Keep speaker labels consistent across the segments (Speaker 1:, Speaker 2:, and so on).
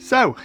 Speaker 1: So,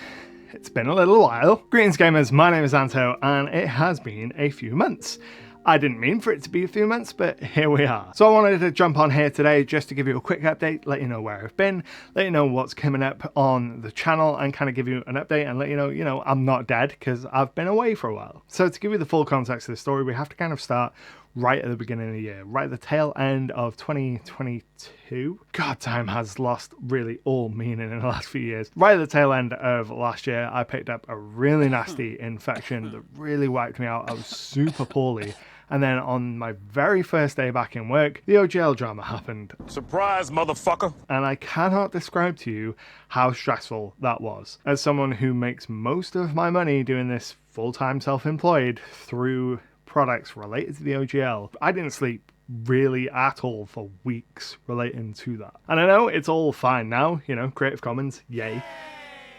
Speaker 1: it's been a little while. Greetings gamers, my name is Anto, and it has been a few months. I didn't mean for it to be a few months, but here we are. So I wanted to jump on here today just to give you a quick update, let you know where I've been, let you know what's coming up on the channel, and kind of give you an update and let you know, I'm not dead because I've been away for a while. So to give you the full context of the story, we have to kind of start right at the beginning of the year, right at the tail end of 2022. God, time has lost really all meaning in the last few years. Right at the tail end of last year, I picked up a really nasty infection that really wiped me out. I was super poorly. And then on my very first day back in work, the OGL drama happened.
Speaker 2: Surprise, motherfucker!
Speaker 1: And I cannot describe to you how stressful that was. As someone who makes most of my money doing this full-time self-employed through products related to the OGL, I didn't sleep really at all for weeks relating to that. And I know it's all fine now, Creative Commons, yay.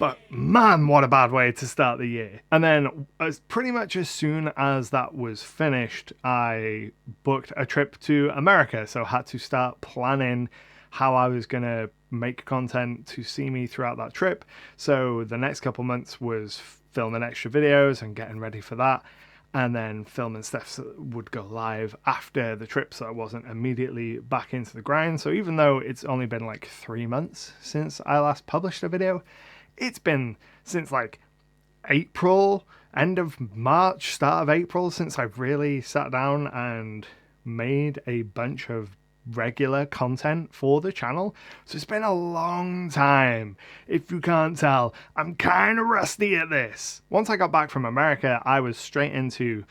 Speaker 1: But man, what a bad way to start the year. And then pretty much as soon as that was finished, I booked a trip to America. So I had to start planning how I was going to make content to see me throughout that trip. So the next couple months was filming extra videos and getting ready for that. And then filming stuff that would go live after the trip, so I wasn't immediately back into the grind. So even though it's only been like 3 months since I last published a video, it's been since like April, end of March, start of April, since I've really sat down and made a bunch of regular content for the channel. So it's been a long time. If you can't tell, I'm kind of rusty at this. Once I got back from America, I was straight into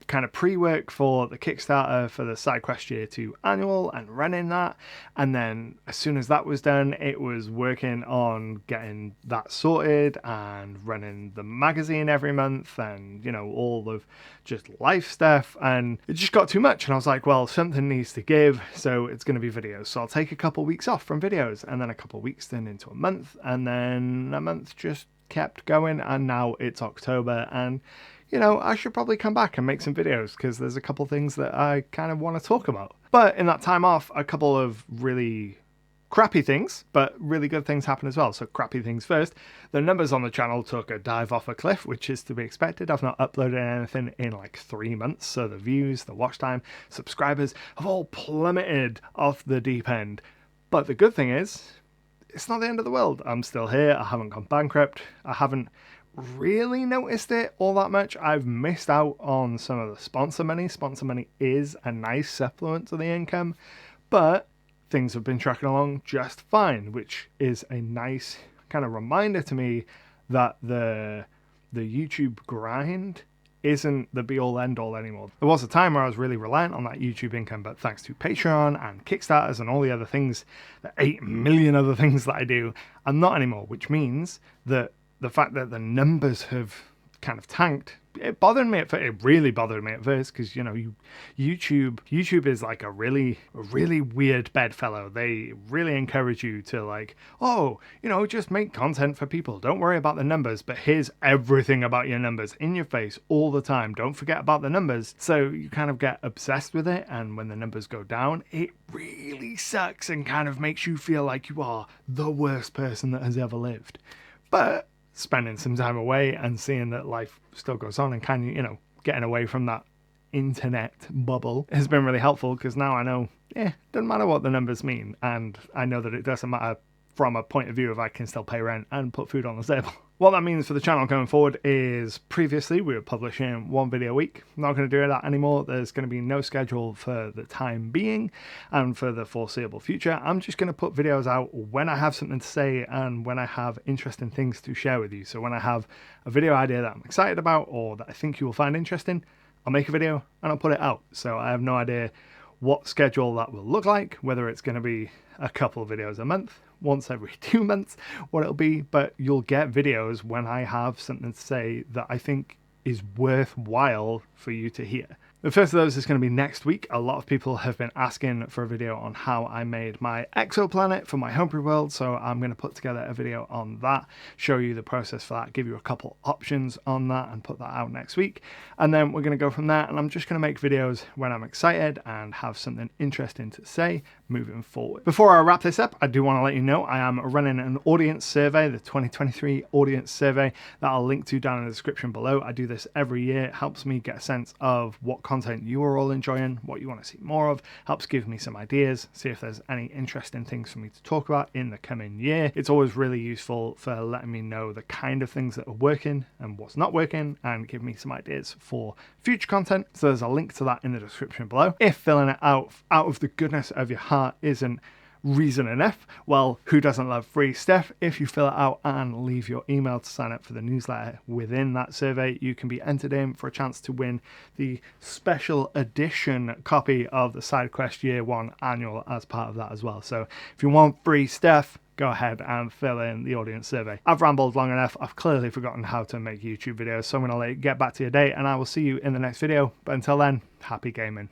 Speaker 1: kind of pre-work for the Kickstarter for the SIDEQUEST Year 2 annual and running that. And then as soon as that was done, it was working on getting that sorted and running the magazine every month and, all of just life stuff. And it just got too much. And I was like, well, something needs to give. So it's going to be videos. So I'll take a couple weeks off from videos, and then a couple weeks turned into a month, and then a month just kept going. And now it's October, and I should probably come back and make some videos because there's a couple things that I kind of want to talk about. But in that time off, a couple of really crappy things, but really good things happen as well. So crappy things first. The numbers on the channel took a dive off a cliff, which is to be expected. I've not uploaded anything in like 3 months. So the views, the watch time, subscribers have all plummeted off the deep end. But the good thing is, it's not the end of the world. I'm still here. I haven't gone bankrupt. I haven't really noticed it all that much. I've missed out on some of the sponsor money. Sponsor money is a nice supplement to the income, but things have been tracking along just fine, which is a nice kind of reminder to me that the YouTube grind isn't the be-all end-all anymore. There was a time where I was really reliant on that YouTube income, but thanks to Patreon and Kickstarters and all the other things, the 8 million other things that I do, I'm not anymore, which means that the fact that the numbers have kind of tanked, it really bothered me at first, because YouTube is like a really weird bedfellow. They really encourage you to just make content for people. Don't worry about the numbers, but here's everything about your numbers in your face all the time. Don't forget about the numbers. So you kind of get obsessed with it, and when the numbers go down, it really sucks and kind of makes you feel like you are the worst person that has ever lived. But spending some time away and seeing that life still goes on and kind of, getting away from that internet bubble has been really helpful, because now I know, doesn't matter what the numbers mean. And I know that it doesn't matter from a point of view of I can still pay rent and put food on the table. What that means for the channel going forward is, previously we were publishing 1 video a week. I'm not going to do that anymore. There's going to be no schedule for the time being and for the foreseeable future. I'm just going to put videos out when I have something to say and when I have interesting things to share with you. So when I have a video idea that I'm excited about or that I think you will find interesting, I'll make a video and I'll put it out. So I have no idea what schedule that will look like, whether it's going to be a couple of videos a month, once every 2 months, what it'll be, but you'll get videos when I have something to say that I think is worthwhile for you to hear. The first of those is going to be next week. A lot of people have been asking for a video on how I made my exoplanet for my homebrew world, so I'm going to put together a video on that, show you the process for that, give you a couple options on that, and put that out next week. And then we're going to go from there, and I'm just going to make videos when I'm excited and have something interesting to say, moving forward. Before I wrap this up, I do want to let you know I am running an audience survey, the 2023 audience survey, that I'll link to down in the description below. I do this every year. It helps me get a sense of what content you are all enjoying, what you want to see more of, helps give me some ideas, see if there's any interesting things for me to talk about in the coming year. It's always really useful for letting me know the kind of things that are working and what's not working, and give me some ideas for future content. So there's a link to that in the description below. If filling it out of the goodness of your heart isn't reason enough, well, who doesn't love free stuff? If you fill it out and leave your email to sign up for the newsletter within that survey, you can be entered in for a chance to win the special edition copy of the SideQuest Year 1 Annual as part of that as well. So if you want free stuff, go ahead and fill in the audience survey. I've rambled long enough. I've clearly forgotten how to make YouTube videos, so I'm going to let you get back to your day, and I will see you in the next video. But until then, happy gaming.